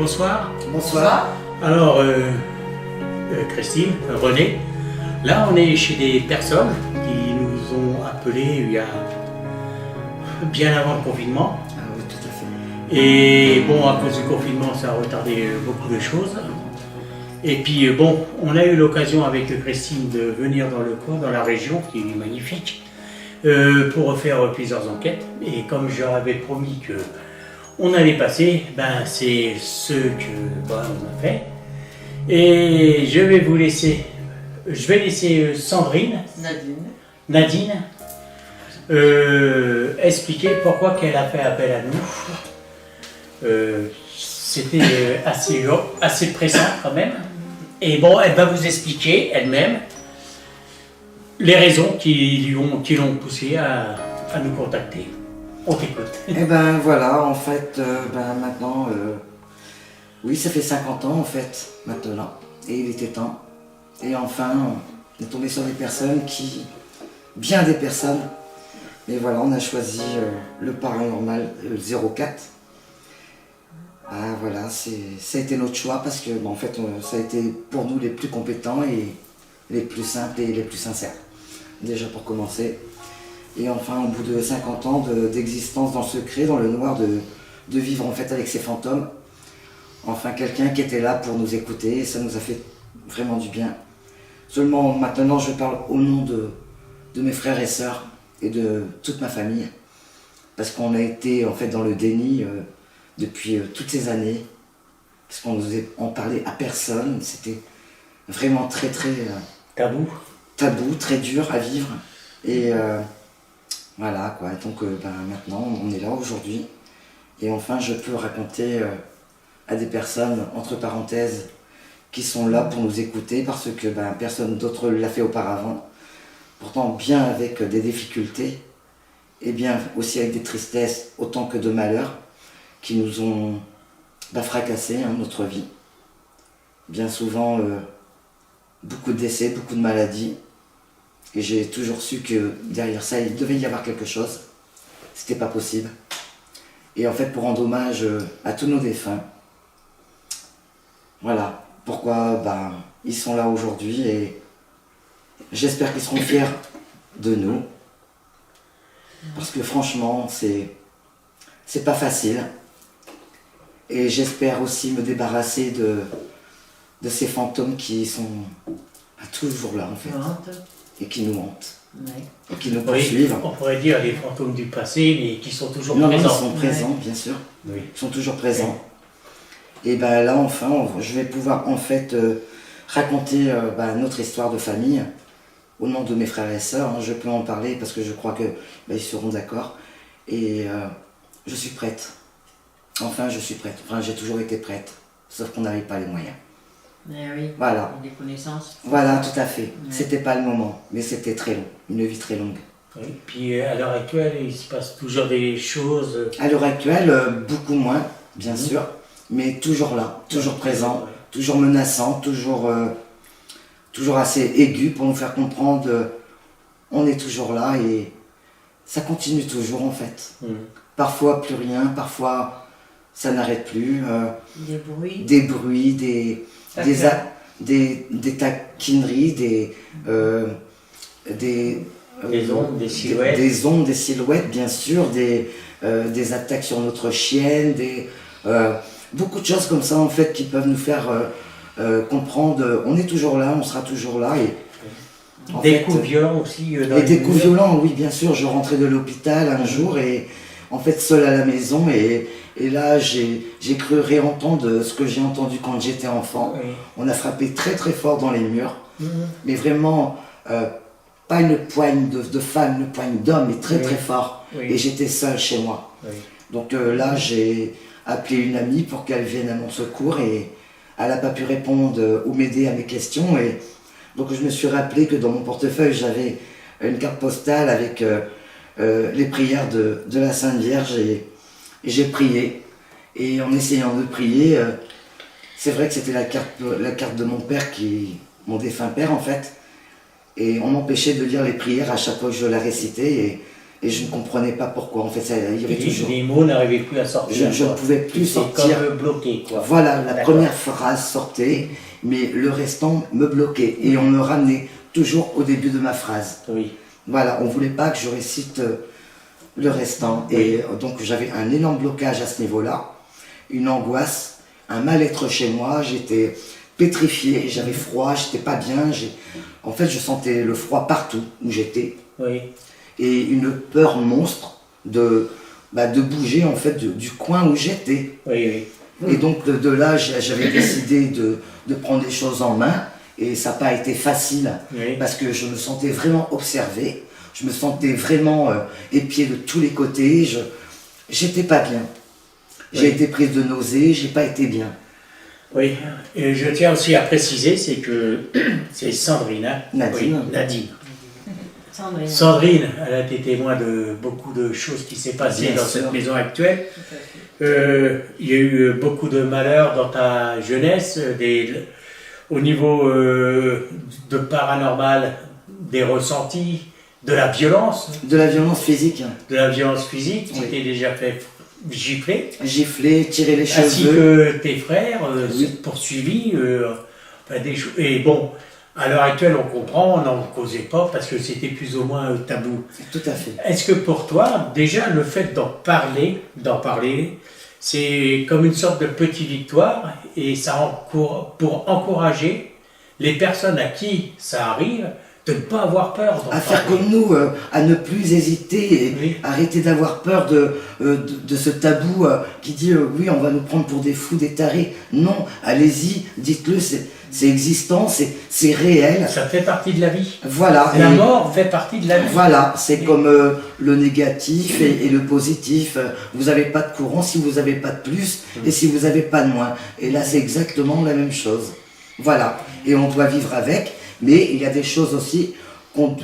Bonsoir. Bonsoir. Alors, Christine, René, là on est chez des personnes qui nous ont appelés il y a bien avant le confinement. Ah oui, tout à fait. Et bon, à cause du confinement, ça a retardé beaucoup de choses. Et puis bon, on a eu l'occasion avec Christine de venir dans le coin, dans la région, qui est magnifique, pour faire plusieurs enquêtes. Et comme j'avais promis que on allait passer, ben c'est ce que on a fait. Et je vais laisser Sandrine, Nadine, expliquer pourquoi qu'elle a fait appel à nous. C'était assez pressant quand même. Et bon, elle va vous expliquer elle-même les raisons qui l'ont poussé à nous contacter. On t'écoute. Et ben voilà, en fait, maintenant, oui, ça fait 50 ans en fait, maintenant. Et il était temps. Et enfin, on est tombé sur des personnes bien des personnes. Et voilà, on a choisi le paranormal 04. Ah voilà, ça a été notre choix parce que, en fait, ça a été pour nous les plus compétents et les plus simples et les plus sincères. Déjà pour commencer. Et enfin, au bout de 50 ans d'existence dans le secret, dans le noir, de vivre en fait avec ces fantômes, enfin quelqu'un qui était là pour nous écouter, et ça nous a fait vraiment du bien. Seulement maintenant, je parle au nom de mes frères et sœurs et de toute ma famille, parce qu'on a été en fait dans le déni depuis toutes ces années, parce qu'on en parlait à personne, c'était vraiment très tabou, très dur à vivre. Et voilà quoi, donc maintenant on est là aujourd'hui et enfin je peux raconter à des personnes, entre parenthèses, qui sont là pour nous écouter parce que personne d'autre l'a fait auparavant, pourtant bien avec des difficultés et bien aussi avec des tristesses autant que de malheurs qui nous ont fracassé notre vie. Bien souvent beaucoup de décès, beaucoup de maladies. Et j'ai toujours su que derrière ça, il devait y avoir quelque chose. C'était pas possible. Et en fait, pour rendre hommage à tous nos défunts, voilà pourquoi ils sont là aujourd'hui et j'espère qu'ils seront fiers de nous. Parce que franchement, c'est pas facile. Et j'espère aussi me débarrasser de ces fantômes qui sont toujours là en fait. Et qui nous hantent, et qui nous poursuivent. On pourrait dire les fantômes du passé, mais qui sont toujours présents. Non, ils sont présents, bien sûr. Oui. Ils sont toujours présents. Et là, enfin, je vais pouvoir en fait raconter notre histoire de famille au nom de mes frères et sœurs. Je peux en parler parce que je crois que ils seront d'accord. Et je suis prête. Enfin, je suis prête. Enfin, j'ai toujours été prête. Sauf qu'on n'avait pas les moyens. Oui, voilà. Des connaissances. Voilà, tout à fait. Ouais. C'était pas le moment, mais c'était très long, une vie très longue. Oui. Puis à l'heure actuelle, il se passe toujours des choses. À l'heure actuelle, beaucoup moins, bien sûr, mais toujours là, toujours présent, toujours menaçant, toujours assez aigu pour nous faire comprendre on est toujours là et ça continue toujours en fait. Parfois plus rien, parfois ça n'arrête plus. Des bruits, des taquineries, des ondes, des silhouettes. Des ondes, des silhouettes, bien sûr, des attaques sur notre chienne, beaucoup de choses comme ça en fait qui peuvent nous faire comprendre on est toujours là, on sera toujours là. Et, des coups violents aussi. Et des coups violents, oui, bien sûr. Je rentrais de l'hôpital un jour et en fait seul à la maison et là j'ai cru réentendre ce que j'ai entendu quand j'étais enfant. Oui. On a frappé très très fort dans les murs, mais vraiment pas une poigne de femmes, une poigne d'hommes, mais très très fort. Oui. Et j'étais seul chez moi. Oui. Donc là j'ai appelé une amie pour qu'elle vienne à mon secours et elle n'a pas pu répondre ou m'aider à mes questions. Et donc je me suis rappelé que dans mon portefeuille j'avais une carte postale avec les prières de la Sainte Vierge et j'ai prié. Et en essayant de prier, c'est vrai que c'était la carte de mon père, mon défunt père en fait. Et on m'empêchait de lire les prières à chaque fois que je la récitais. Et et je ne comprenais pas pourquoi. En fait, il y avait toujours... Les mots n'arrivaient plus à sortir. Je ne pouvais plus sortir. Comme bloqué, quoi. Voilà, la première phrase sortait, mais le restant me bloquait. Et on me ramenait toujours au début de ma phrase. Oui. Voilà, on ne voulait pas que je récite le restant. Oui. Et donc j'avais un énorme blocage à ce niveau-là, une angoisse, un mal-être chez moi. J'étais pétrifié, j'avais froid, j'étais pas bien. En fait, je sentais le froid partout où j'étais. Oui. Et une peur monstre de bouger en fait du coin où j'étais. Oui, oui. Et donc de là, j'avais décidé de prendre les choses en main. Et ça n'a pas été facile, Oui. parce que je me sentais vraiment observé, je me sentais vraiment épié de tous les côtés, j'étais pas bien. J'ai été prise de nausées, j'ai pas été bien. Oui, et je tiens aussi à préciser, c'est que c'est Sandrine, hein. Nadine. Oui, Nadine. Sandrine, elle a été témoin de beaucoup de choses qui s'est passées Bien dans sûr. cette maison actuelle. Il y a eu beaucoup de malheurs dans ta jeunesse, au niveau de paranormal, des ressentis, de la violence. De la violence physique. De la violence physique, tu Oui. t'es déjà fait gifler. Gifler, tirer les Ainsi cheveux. que tes frères, Oui. poursuivis. Enfin, et bon, à l'heure actuelle, on comprend, on n'en causait pas parce que c'était plus ou moins tabou. Tout à fait. Est-ce que pour toi, déjà, le fait d'en parler, c'est comme une sorte de petite victoire et ça pour encourager les personnes à qui ça arrive de ne pas avoir peur d'en À faire parler. comme nous, à ne plus hésiter et Oui. arrêter d'avoir peur de ce tabou qui dit oui, on va nous prendre pour des fous, des tarés. Non, allez-y, dites-le, c'est existant, c'est réel. Ça fait partie de la vie. Voilà. La Et mort fait partie de la vie. voilà, c'est comme le négatif et le positif. Vous n'avez pas de courant si vous n'avez pas de plus et si vous n'avez pas de moins. Et là, c'est exactement la même chose. Voilà. Et on doit vivre avec. Mais il y a des choses aussi qu'on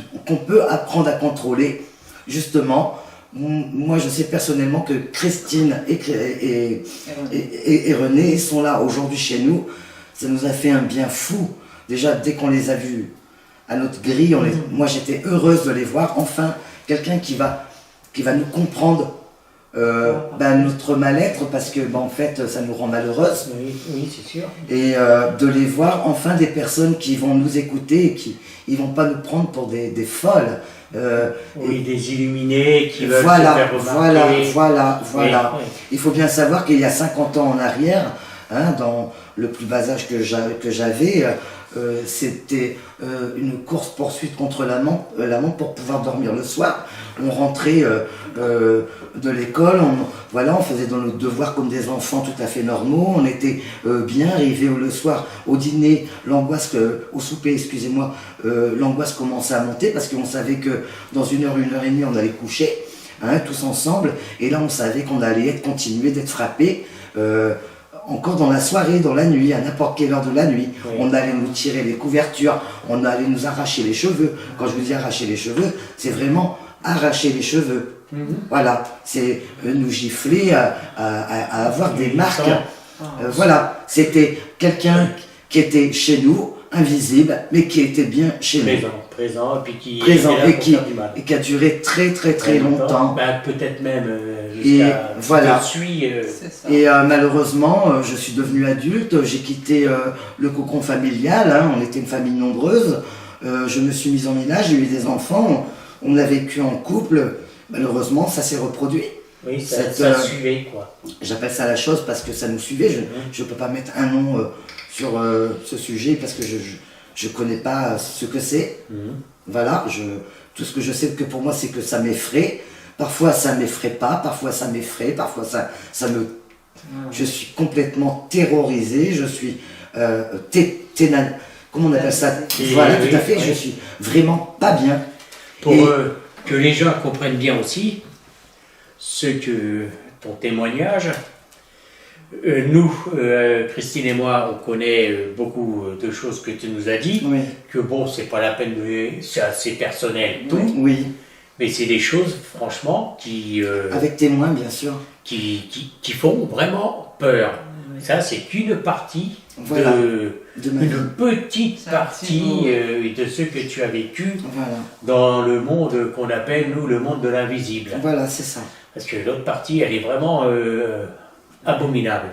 peut apprendre à contrôler. Justement, moi je sais personnellement que Christine et René sont là aujourd'hui chez nous. Ça nous a fait un bien fou. Déjà, dès qu'on les a vus à notre grille, moi j'étais heureuse de les voir. Enfin, quelqu'un qui va nous comprendre notre mal-être, parce que en fait ça nous rend malheureuses. Oui, oui, c'est sûr. Et de les voir enfin des personnes qui vont nous écouter et qui ne vont pas nous prendre pour des folles. Oui, des illuminés qui veulent se Voilà, faire remarquer. voilà. Oui, oui. Il faut bien savoir qu'il y a 50 ans en arrière, hein, dans le plus bas âge que j'avais, c'était une course-poursuite contre l'amant pour pouvoir dormir le soir. On rentrait de l'école, on faisait dans nos devoirs comme des enfants tout à fait normaux, on était bien arrivés le soir au dîner, au souper, excusez-moi, l'angoisse commençait à monter parce qu'on savait que dans 1 heure, 1 heure et demie, on allait coucher, hein, tous ensemble, et là on savait qu'on allait continuer d'être frappés. Encore dans la soirée, dans la nuit, à n'importe quelle heure de la nuit, Oui. on allait nous tirer les couvertures, on allait nous arracher les cheveux. Quand je vous dis arracher les cheveux, c'est vraiment arracher les cheveux. Voilà, c'est nous gifler, à avoir des marques. Voilà, c'était quelqu'un qui était chez nous, invisible, mais qui était bien chez nous. Présent, et puis qui Présent, était là et pour qui, faire du mal. et qui a duré très très très longtemps. Ben, peut-être même Et jusqu'à voilà. je suis. C'est ça. Et malheureusement, je suis devenu adulte, j'ai quitté le cocon familial, hein, on était une famille nombreuse, je me suis mise en ménage, j'ai eu des enfants, on a vécu en couple, malheureusement ça s'est reproduit. Oui, Cette, ça suivait, quoi. J'appelle ça la chose parce que ça nous suivait, je ne peux pas mettre un nom sur ce sujet parce que je ne connais pas ce que c'est. Voilà, tout ce que je sais que pour moi c'est que ça m'effraie. Parfois ça m'effraie pas, parfois ça m'effraie, parfois ça me... Je suis complètement terrorisé, je suis... comment on appelle ça? Voilà, tout à fait, je suis vraiment pas bien. Pour Et- que les gens comprennent bien aussi ton témoignage. Nous, Christine et moi, on connaît beaucoup de choses que tu nous as dit, Oui, que bon, c'est pas la peine c'est assez personnel, tout, oui, mais c'est des choses, franchement, qui avec témoin bien sûr. font vraiment peur. Ça, c'est qu'une partie Voilà. de ma vie. une petite C'est un petit partie bout. de ce que tu as vécu Voilà, dans le monde qu'on appelle, nous, le monde de l'invisible. voilà, c'est ça. Parce que l'autre partie, elle est vraiment abominable.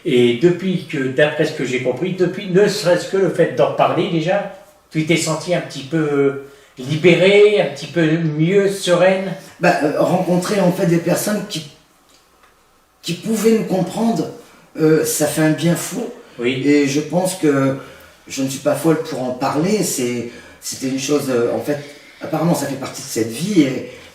Et depuis que, d'après ce que j'ai compris, depuis ne serait-ce que le fait d'en parler déjà, tu t'es senti un petit peu libérée, un petit peu mieux sereine. Rencontrer en fait des personnes qui pouvaient nous comprendre, ça fait un bien fou. Oui. Et je pense que je ne suis pas folle pour en parler. C'était une chose, en fait, apparemment ça fait partie de cette vie,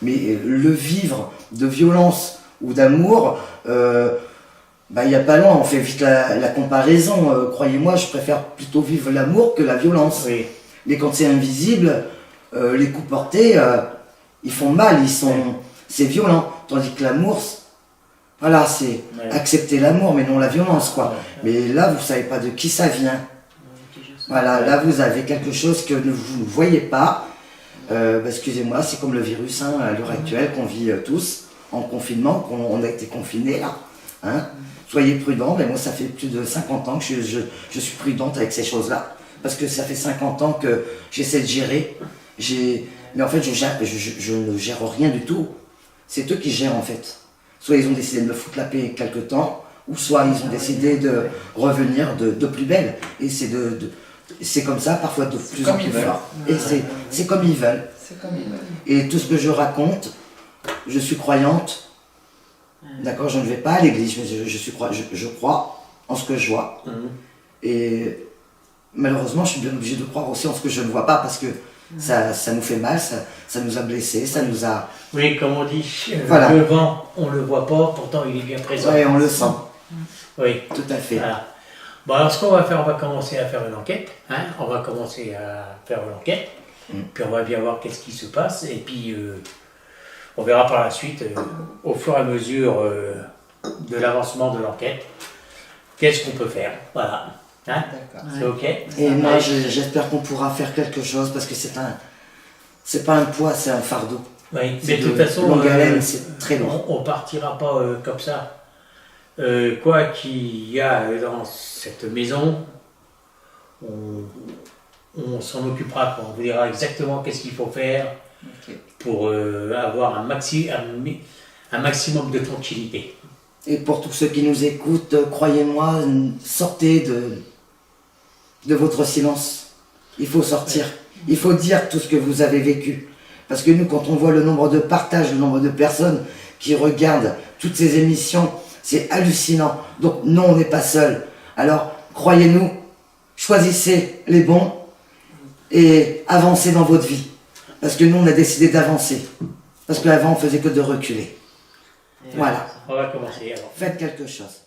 mais le vivre de violence ou d'amour, il n'y a pas loin, on fait vite la comparaison. Croyez-moi, je préfère plutôt vivre l'amour que la violence. Oui. Mais quand c'est invisible, les coups portés, ils font mal, c'est violent. Tandis que l'amour, voilà, c'est accepter l'amour, mais non la violence, quoi. Ouais. Mais là, vous savez pas de qui ça vient. Voilà, là, vous avez quelque chose que vous ne voyez pas. Excusez-moi, c'est comme le virus, hein, à l'heure actuelle, qu'on vit tous en confinement, qu'on a été confinés, là. Hein. Soyez prudents, mais moi, ça fait plus de 50 ans que je suis prudente avec ces choses-là. Parce que ça fait 50 ans que j'essaie de gérer. Mais en fait, je ne gère rien du tout. C'est eux qui gèrent, en fait. Soit ils ont décidé de me foutre la paix quelque temps, ou soit ils ont décidé de revenir de plus belle. Et c'est comme ça, parfois de plus en plus fort. Et c'est comme ils veulent. C'est comme ils veulent. Et tout ce que je raconte, je suis croyante. D'accord, je ne vais pas à l'église, mais je crois en ce que je vois. Et malheureusement, je suis bien obligé de croire aussi en ce que je ne vois pas, parce que ça nous fait mal, ça nous a blessés, ça nous a... Oui, comme on dit, Voilà. le vent, on ne le voit pas, pourtant il est bien présent. Ouais, on le sent, Oui, tout à fait. voilà. Bon, alors ce qu'on va faire, on va commencer à faire une enquête. Hein, on va commencer à faire une enquête. Puis on va bien voir qu'est-ce qui se passe. Et puis on verra par la suite, au fur et à mesure de l'avancement de l'enquête, qu'est-ce qu'on peut faire. Voilà. Hein, D'accord. c'est OK. Et moi, j'espère qu'on pourra faire quelque chose, parce que c'est pas un poids, c'est un fardeau. Oui, C'est mais de toute façon, longue haleine, c'est très long. on partira pas comme ça. Quoi qu'il y a dans cette maison, on s'en occupera, quoi. On vous dira exactement qu'est-ce qu'il faut faire Ok. pour avoir un maximum de tranquillité. Et pour tous ceux qui nous écoutent, croyez-moi, sortez de votre silence. Il faut sortir. Il faut dire tout ce que vous avez vécu. Parce que nous, quand on voit le nombre de partages, le nombre de personnes qui regardent toutes ces émissions, c'est hallucinant. Donc non, on n'est pas seul. Alors, croyez-nous, choisissez les bons et avancez dans votre vie. Parce que nous, on a décidé d'avancer. Parce qu'avant, on faisait que de reculer. Voilà. On va commencer alors. Faites quelque chose.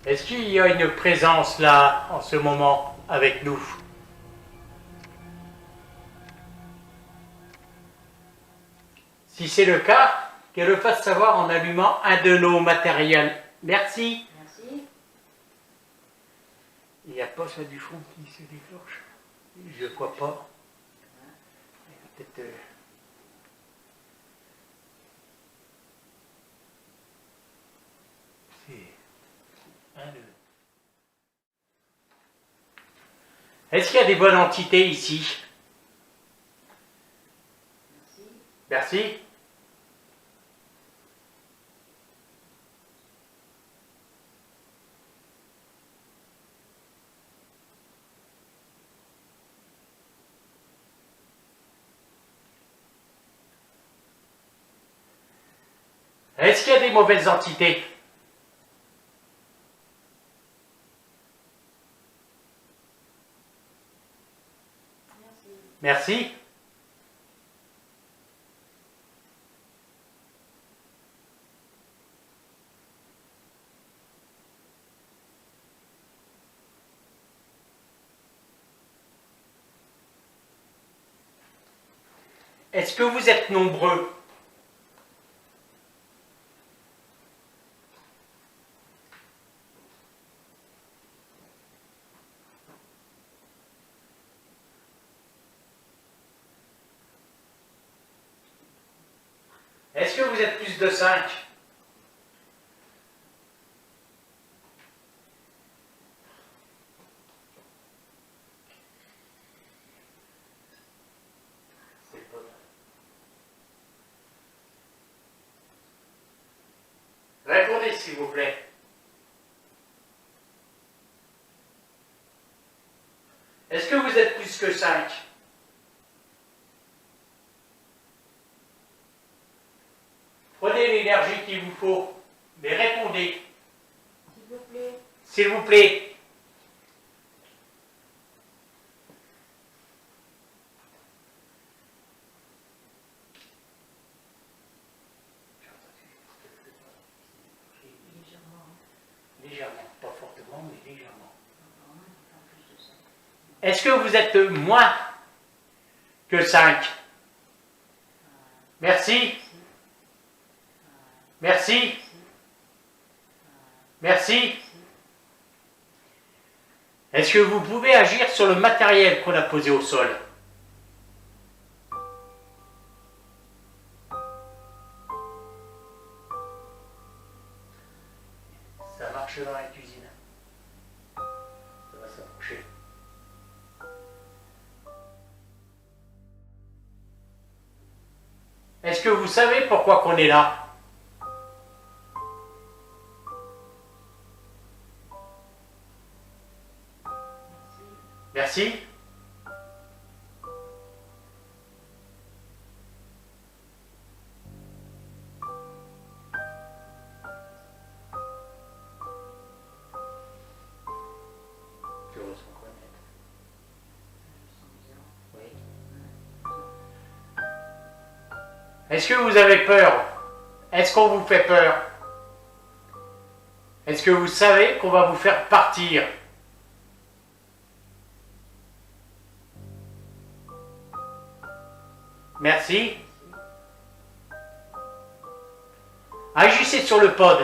Est-ce qu'il y a une présence là, en ce moment, avec nous? Si c'est le cas, qu'elle le fasse savoir en allumant un de nos matériels. Merci. Merci. Il n'y a pas ça du fond qui se déclenche? Je ne crois pas. Peut-être... C'est... Un, deux. Est-ce qu'il y a des bonnes entités ici? Merci. Merci. Est-ce qu'il y a des mauvaises entités? Merci. Merci. Est-ce que vous êtes nombreux? Est-ce que vous êtes plus de 5? C'est pas... Répondez s'il vous plaît. Est-ce que vous êtes plus que 5? Prenez l'énergie qu'il vous faut, mais répondez. S'il vous plaît. S'il vous plaît. Légèrement. Légèrement, pas fortement, mais légèrement. En plus de ça. Est-ce que vous êtes moins que 5? Merci. Merci. Merci. Est-ce que vous pouvez agir sur le matériel qu'on a posé au sol? Ça marche dans la cuisine. Ça va s'approcher. Est-ce que vous savez pourquoi qu'on est là? Merci. Je ressens quoi, net? Oui. Est-ce que vous avez peur? Est-ce qu'on vous fait peur? Est-ce que vous savez qu'on va vous faire partir? Merci. Agissez sur le pod.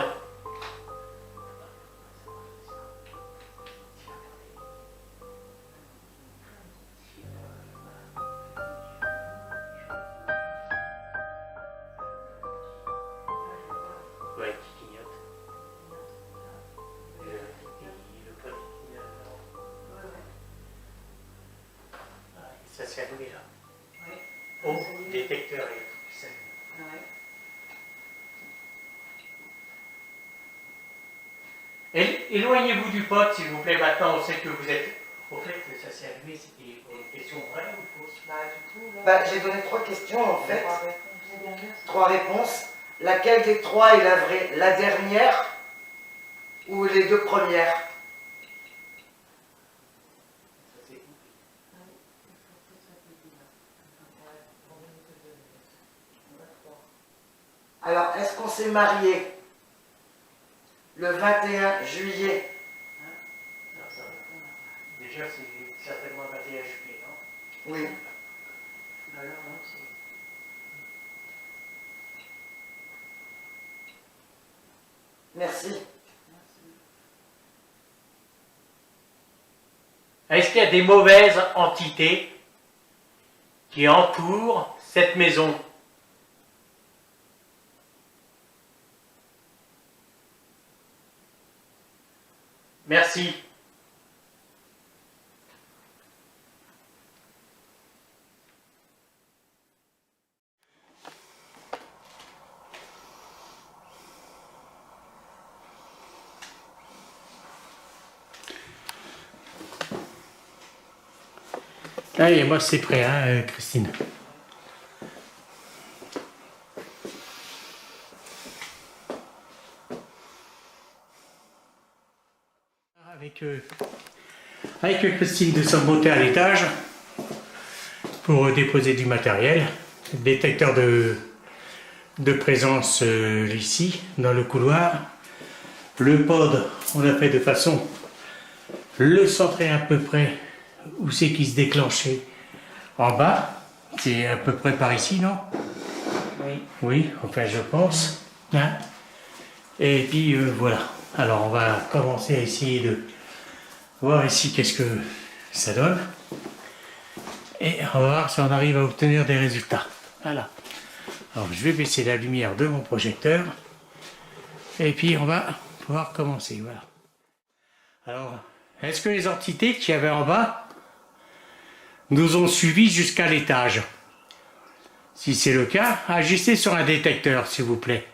Ouais, qui clignote. Le pod qui clignote. Ah, ça s'est allumé là. Oh, détecteur et tout qui s'allume. Éloignez-vous du pod, s'il vous plaît. Maintenant, on sait que vous êtes... Au fait, ça s'est allumé, c'était une question vraie ou fausse? J'ai donné 3 questions en fait. 3 réponses. Laquelle des 3 est la vraie? La dernière ou les 2 premières? Ça s'est coupé. Alors, est-ce qu'on s'est marié? Le 21 juillet. Alors, ça répond. Déjà, c'est certainement 21 juillet, non? Oui. Alors, non, c'est... Merci. Est-ce qu'il y a des mauvaises entités qui entourent cette maison? Merci. Allez, moi c'est prêt, hein, Christine. Avec Christine, nous sommes montés à l'étage pour déposer du matériel. Détecteur de présence ici, dans le couloir. Le pod, on a fait de façon le centrer à peu près où c'est qui se déclenchait en bas. C'est à peu près par ici, non? Oui. Oui, enfin je pense. Hein? Et puis voilà. Alors on va commencer à essayer de voir ici qu'est-ce que ça donne. Et on va voir si on arrive à obtenir des résultats. Voilà. Alors je vais baisser la lumière de mon projecteur. Et puis on va pouvoir commencer. Voilà. Alors, est-ce que les entités qu'il y avait en bas nous ont suivis jusqu'à l'étage? Si c'est le cas, agissez sur un détecteur, s'il vous plaît.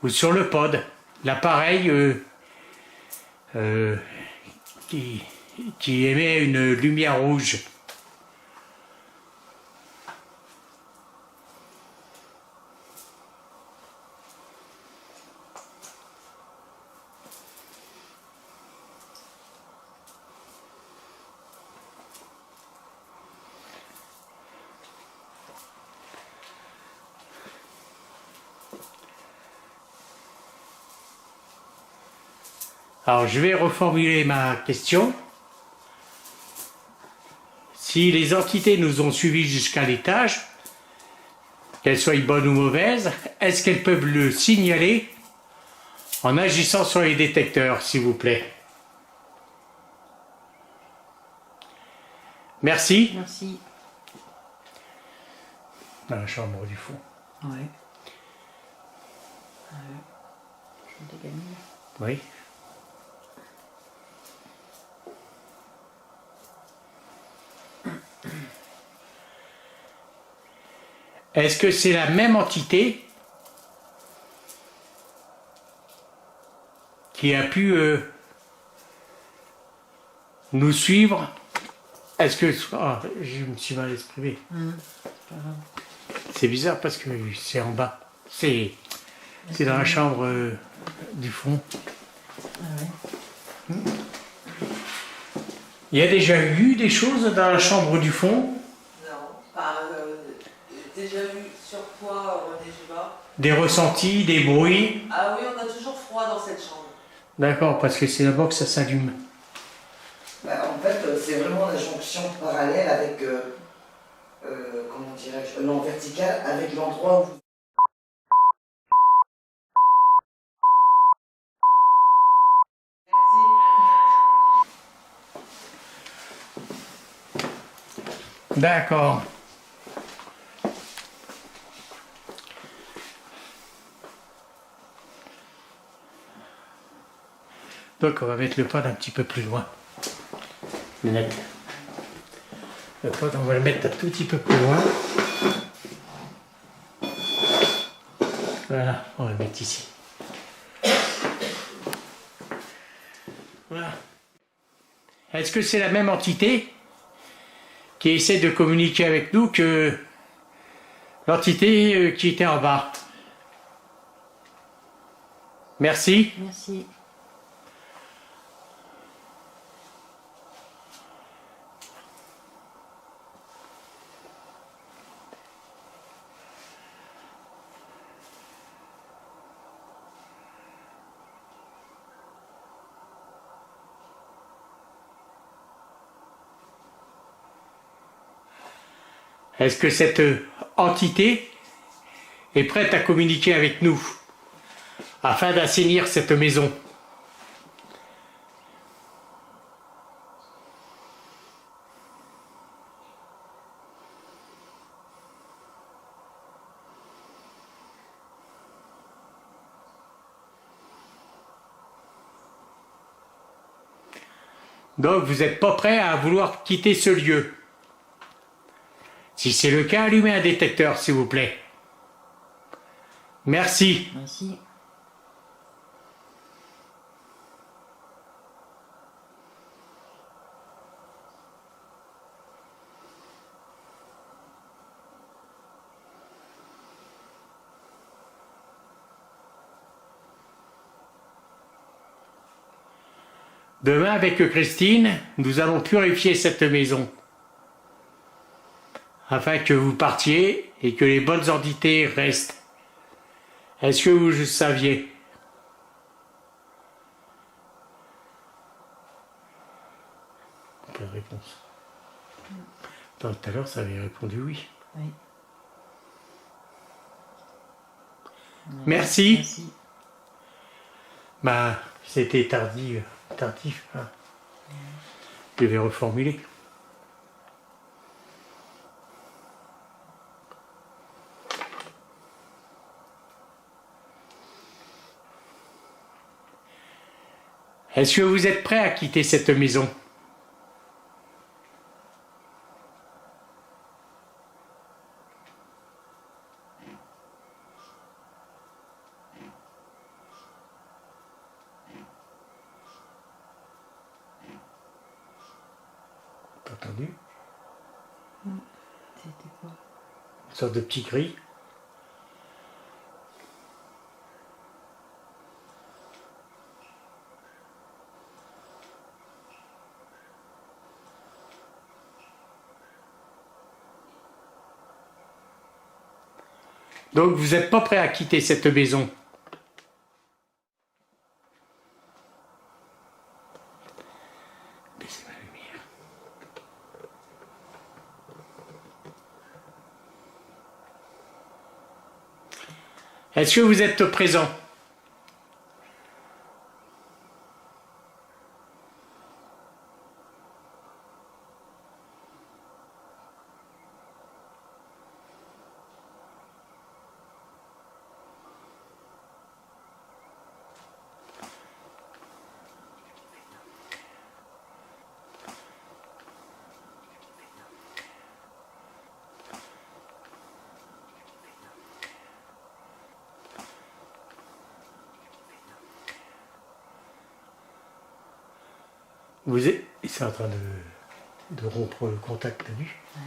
Ou sur le pod, l'appareil qui émet une lumière rouge. Alors, je vais reformuler ma question. Si les entités nous ont suivis jusqu'à l'étage, qu'elles soient bonnes ou mauvaises, est-ce qu'elles peuvent le signaler en agissant sur les détecteurs, s'il vous plaît? Merci. Merci. Dans la chambre du fond. Ouais. Je me dégaine. Oui. Est-ce que c'est la même entité qui a pu nous suivre? Est-ce que... Ah, je me suis mal exprimé. C'est bizarre parce que c'est en bas. C'est dans la chambre du fond. Ah ouais. Il y a déjà eu des choses dans la chambre du fond? Non, pas déjà vu sur quoi on est pas. Des ressentis, des bruits? Ah oui, on a toujours froid dans cette chambre. D'accord, parce que c'est là-bas que ça s'allume. Bah, en fait, c'est vraiment la jonction parallèle avec, comment dirais-je, non, verticale avec l'endroit où vous... D'accord. Donc on va mettre le pod un petit peu plus loin. Net. Le pod, on va le mettre un tout petit peu plus loin. Voilà, on va le mettre ici. Voilà. Est-ce que c'est la même entité qui essaie de communiquer avec nous que l'entité qui était en bas? Merci. Merci. Est-ce que cette entité est prête à communiquer avec nous afin d'assainir cette maison? Donc vous n'êtes pas prêt à vouloir quitter ce lieu. Si c'est le cas, allumez un détecteur, s'il vous plaît. Merci. Merci. Demain, avec Christine, nous allons purifier cette maison afin que vous partiez et que les bonnes entités restent. Est-ce que vous le saviez? Pas de réponse. Tout à l'heure, ça avait répondu oui. Oui. Merci. Merci. Bah, c'était tardif. Hein. Je vais reformuler. Est-ce que vous êtes prêt à quitter cette maison? T'as entendu? C'était quoi? Une sorte de petit cri. Donc vous n'êtes pas prêt à quitter cette maison. Baissez ma lumière. Est-ce que vous êtes présent? Vous êtes... C'est en train de rompre le contact, t'as vu? Ouais.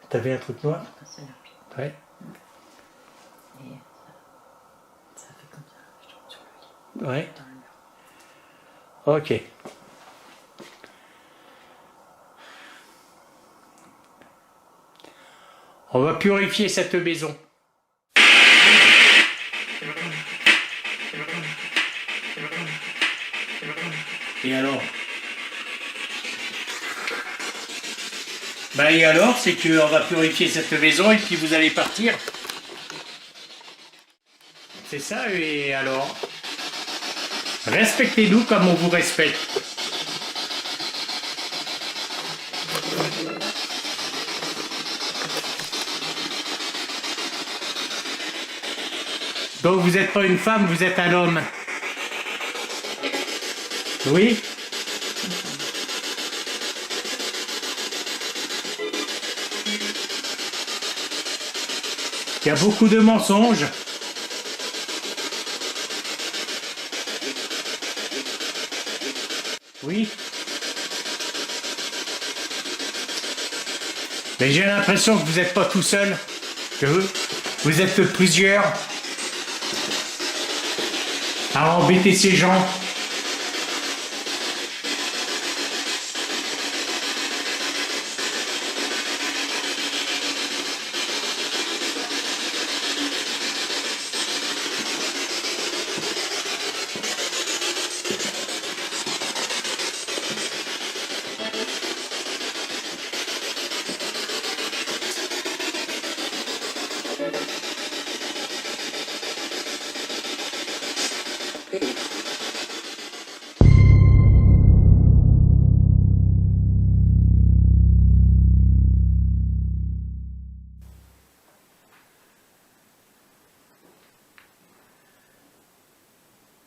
T'avais un truc noir? C'est là. Ouais. Et ça fait comme ça, je tombe sur le lit. Ouais. Dans le mur. Ok. On va purifier cette maison. Et alors? Ben et alors, c'est qu'on va purifier cette maison et puis vous allez partir. C'est ça, et alors? Respectez-nous comme on vous respecte. Donc vous n'êtes pas une femme, vous êtes un homme. Oui? Il y a beaucoup de mensonges. Oui? Mais j'ai l'impression que vous n'êtes pas tout seul, que vous êtes plusieurs à embêter ces gens.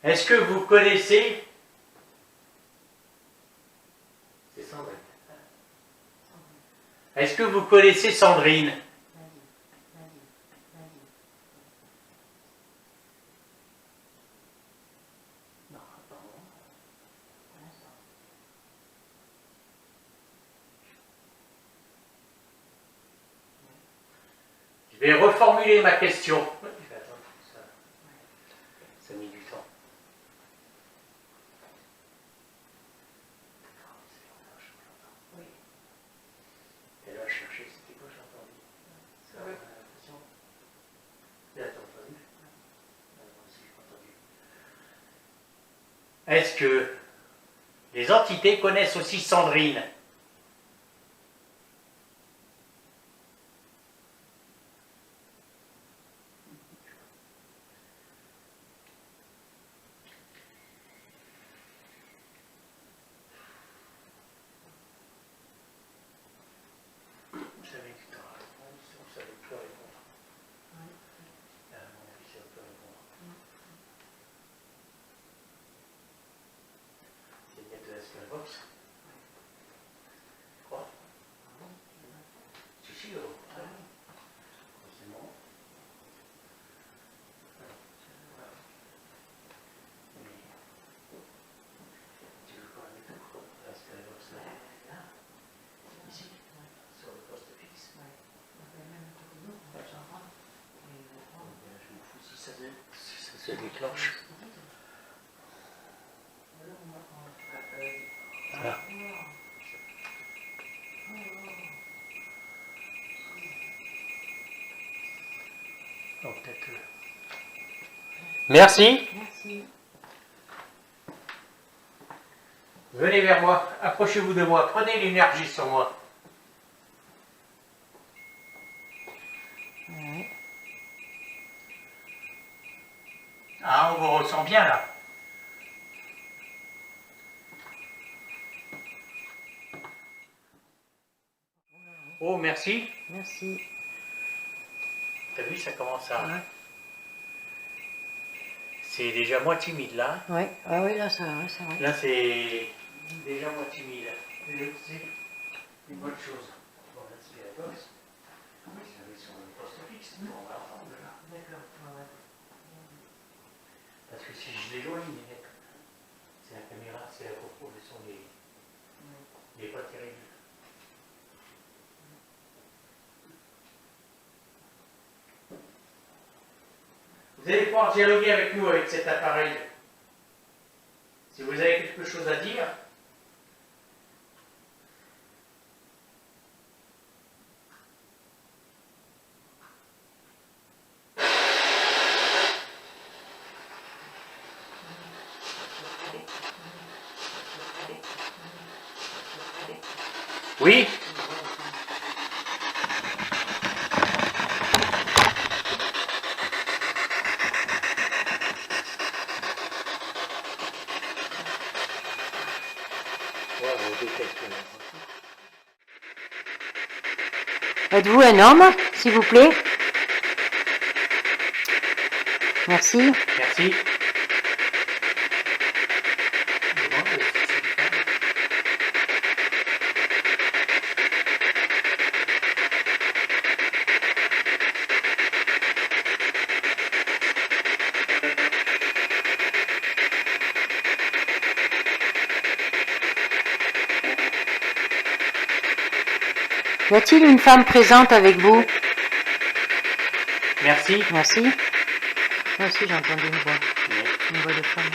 Est-ce que vous connaissez... C'est Sandrine. Est-ce que vous connaissez Sandrine? Je vais reformuler ma question. Ça a mis du temps. Et là, je cherchais, c'était quoi j'ai entendu? Ça, on a l'impression. Là, t'as entendu? Moi aussi, j'ai entendu. Est-ce que les entités connaissent aussi Sandrine? Vous savez que dans la réponse, vous savez plus répondre. À mon avis, ça ne peut répondre. C'est une lettre de la Spellbox. Quoi? Si, si, c'est bon. Mais, tu veux quoi avec tout? La Spellbox là? Ici, sur le poste fixe. Je m'en fous si ça se déclenche. Voilà. Donc, peut-être que... Merci. Merci. Venez vers moi, approchez-vous de moi, prenez l'énergie sur moi. Ouais. Ah, on vous ressent bien là. Oh, merci. Merci. T'as vu, ça commence à... Ouais. C'est déjà moins timide là. Ouais. Ah oui, là, ça va, ça va. Là, c'est déjà moins timide. C'est une bonne chose. Bon, là, c'est la boxe. Oui, ça va sur le poste fixe. On va entendre là. D'accord. Ouais. Parce que si je l'éloigne, c'est la caméra, c'est la GoPro, le son n'est pas terrible. Vous allez pouvoir dialoguer avec nous avec cet appareil. Si vous avez quelque chose à dire, oui. Êtes-vous un homme, s'il vous plaît? Merci. Merci. Y a-t-il une femme présente avec vous? Merci. Merci. Moi aussi, j'ai entendu une voix. Une voix de femme.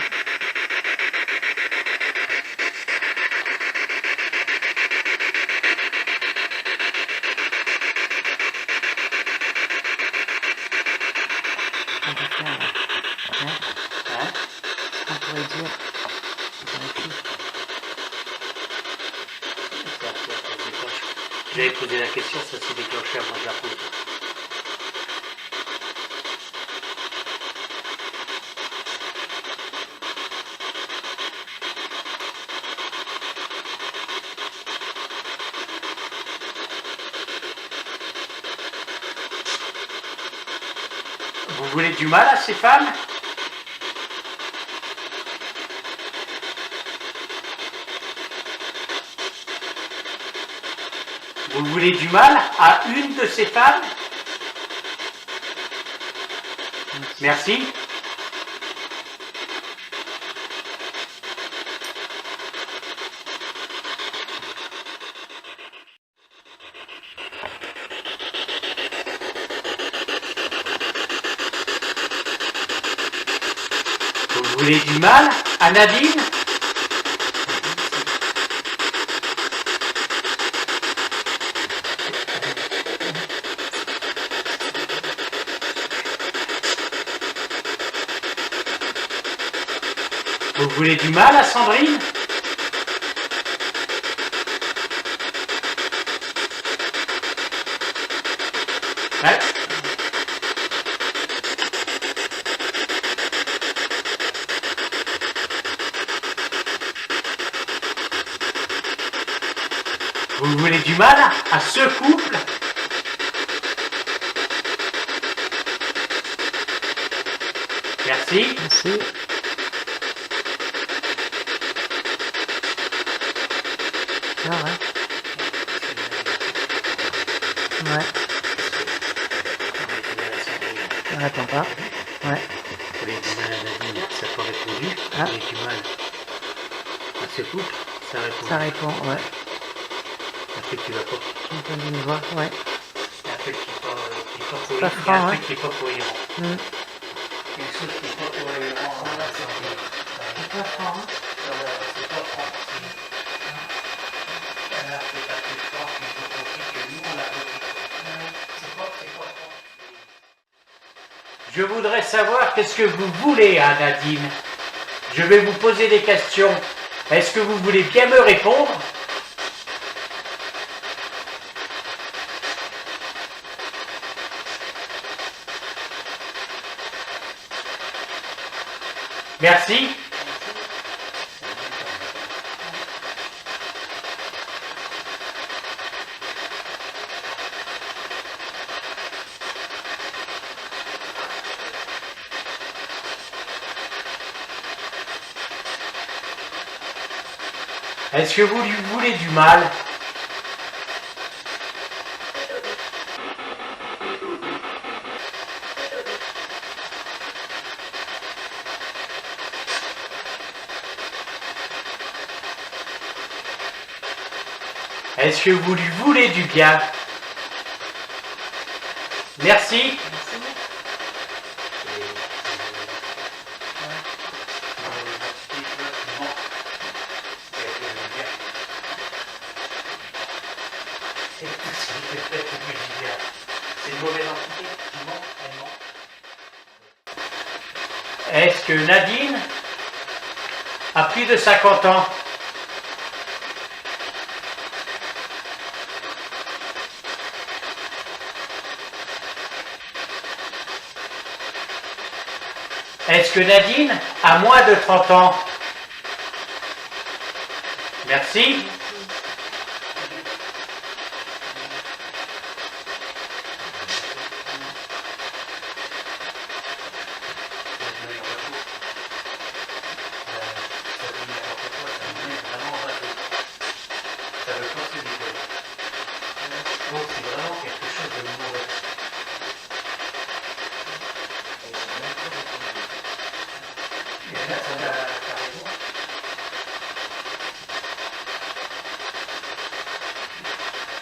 On peut faire, là. Hein? On pourrait dire. J'avais posé la question, ça s'est déclenché avant de la pose. Vous voulez du mal à ces femmes? Vous voulez du mal à une de ces femmes? Merci. Vous voulez du mal à Nadine? Vous voulez du mal à Sandrine? Ouais. Vous voulez du mal à ce couple? Merci. Merci. Ah ouais. Ouais. On répond pas. Ouais. Vous voulez du mal à Nadine, ça n'a pas répondu. Ah. Vous voulez du mal à ce couple, ça répond. Ça répond, ouais. Après tu vas pas. J'ai entendu une voix, ouais. Un truc qui n'est pas cohérent. Pas Il y a un franc, truc qui n'est pas cohérent. Mm. Quelque chose qui n'est pas cohérent. Voilà, C'est pas franc, hein. c'est pas franc. Là, c'est pas plus fort qu'ils ont compris que nous, on a compris. C'est pas franc. Je voudrais savoir qu'est-ce que vous voulez, hein, Nadine. Je vais vous poser des questions. Est-ce que vous voulez bien me répondre? Merci. Est-ce que vous lui voulez du mal? Est-ce que vous lui voulez du bien? Merci. C'est une mauvaise entité. Est-ce que Nadine a plus de 50 ans? Est-ce que Nadine a moins de 30 ans? Merci.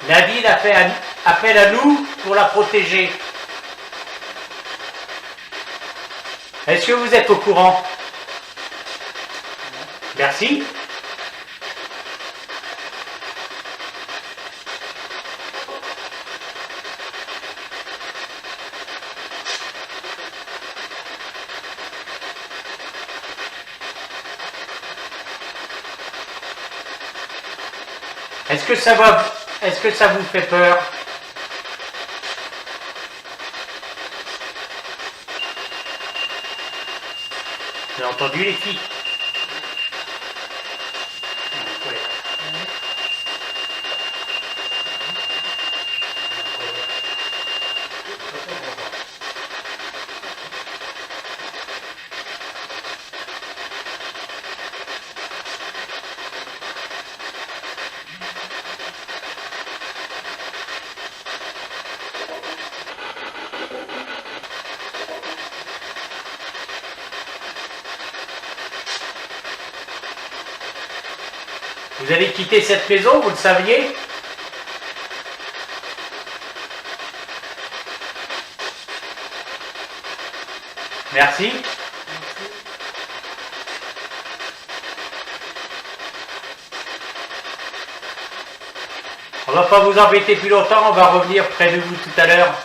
Nadine a fait appel à nous pour la protéger. Est-ce que vous êtes au courant? Merci. Est-ce que ça vous fait peur? Vous avez entendu les filles? Ouais. Vous allez quitter cette maison, vous le saviez? Merci. On va pas vous embêter plus longtemps, on va revenir près de vous tout à l'heure.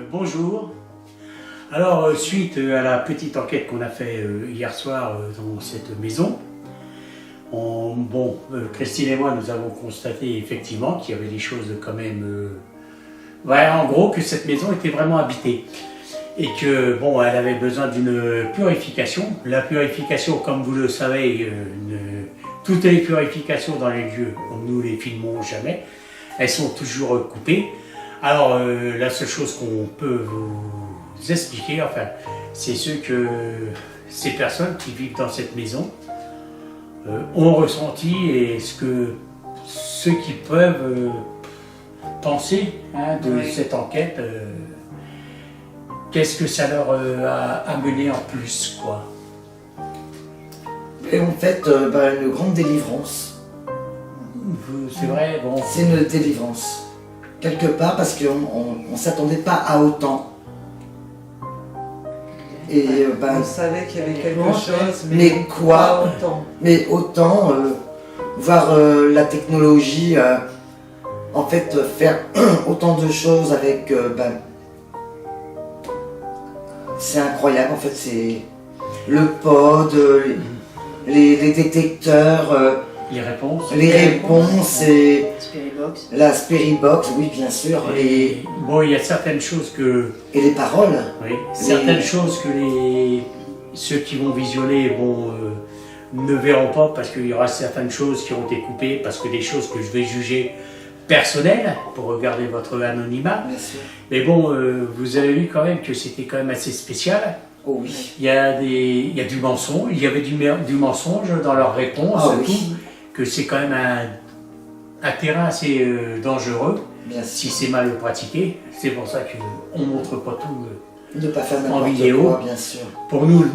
Bonjour. Alors, suite à la petite enquête qu'on a fait hier soir dans cette maison, Christine et moi, nous avons constaté effectivement qu'il y avait des choses quand même... en gros, que cette maison était vraiment habitée. Et que, bon, elle avait besoin d'une purification. La purification, comme vous le savez, toutes les purifications dans les lieux, nous les filmons jamais, elles sont toujours coupées. Alors, la seule chose qu'on peut vous expliquer, enfin, c'est ce que ces personnes qui vivent dans cette maison ont ressenti et ceux qui peuvent penser de cette enquête. Qu'est-ce que ça leur a amené en plus, quoi? Et en fait, une grande délivrance. C'est vrai, bon. C'est une délivrance. Quelque part, parce qu'on ne s'attendait pas à autant. Et On savait qu'il y avait quelque chose, mais quoi? Pas autant. Mais autant, voir la technologie, en fait, faire autant de choses avec... c'est incroyable, en fait, c'est le pod, les détecteurs, les réponses. Et Spiribox. la Spiribox, oui, bien sûr. Et bon, il y a certaines choses que... Et les paroles. Oui, certaines choses que ceux qui vont visionner ne verront pas parce qu'il y aura certaines choses qui ont été coupées, parce que des choses que je vais juger personnelles, pour regarder votre anonymat. Bien sûr. Mais bon, vous avez vu quand même que c'était quand même assez spécial. Oh oui. Il y a du mensonge, il y avait du mensonge dans leurs réponses, Oui. que c'est quand même un terrain assez dangereux, Bien si sûr. c'est mal pratiqué. C'est pour ça qu'on ne montre pas tout Ne pas faire en n'importe vidéo. quoi, bien sûr. Pour nous,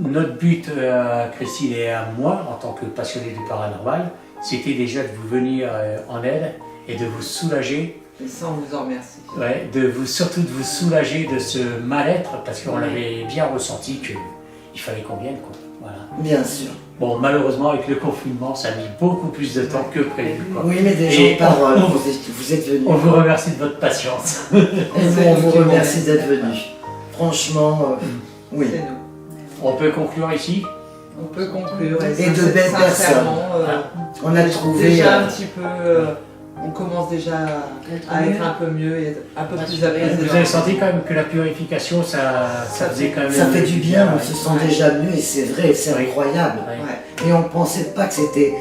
notre but, à Christine et à moi, en tant que passionné du paranormal, c'était déjà de vous venir en aide et de vous soulager. Et ça, on vous en remercie. Ouais, surtout de vous soulager de ce mal-être, parce qu'on avait bien ressenti qu'il fallait qu'on vienne, quoi. Voilà. Bien sûr. Bon, malheureusement, avec le confinement, ça a mis beaucoup plus de temps que prévu, quoi. Oui, mais déjà, Et paroles, vous êtes venus. On vous remercie de votre patience. Et on vous remercie d'être venus. Franchement, oui. C'est nous. On peut conclure ici? On peut conclure. Et de belles sincèrement, On a trouvé... déjà un petit peu... on commence déjà à être un peu mieux et un peu plus apaisé. Vous avez senti quand même que la purification, ça faisait quand même... Ça fait du bien, on ouais. se sent déjà mieux et c'est vrai, c'est Oui. incroyable. Ouais. Ouais. Et on ne pensait pas que c'était,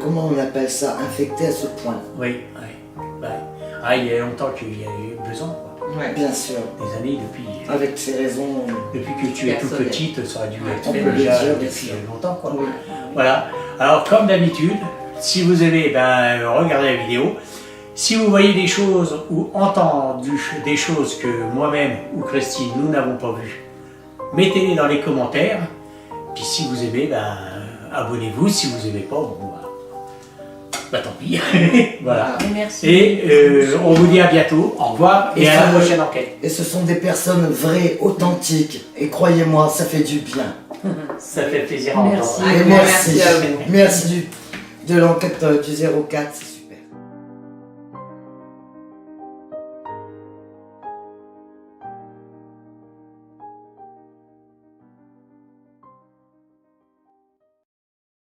comment on appelle ça, infecté à ce point. Oui, ouais. Ah, il y a longtemps qu'il y a eu besoin, quoi. Ouais. Bien sûr, Des années, avec ces raisons. depuis que tu es toute Personnelles. petite, ça aurait dû être On fait peut le déjà dire, bien depuis sûr. longtemps, quoi. Oui. Voilà. Alors, comme d'habitude, si vous aimez, regardez la vidéo. Si vous voyez des choses ou entendu des choses que moi-même ou Christine, nous n'avons pas vues, mettez-les dans les commentaires. Puis si vous aimez, abonnez-vous. Si vous n'aimez pas, tant pis. Voilà. Et merci. Et on vous dit à bientôt. Au revoir et à la prochaine enquête. Et ce sont des personnes vraies, authentiques. Et croyez-moi, ça fait du bien. Ça fait plaisir à entendre. Merci. Et Merci à vous. Merci de l'enquête du 04.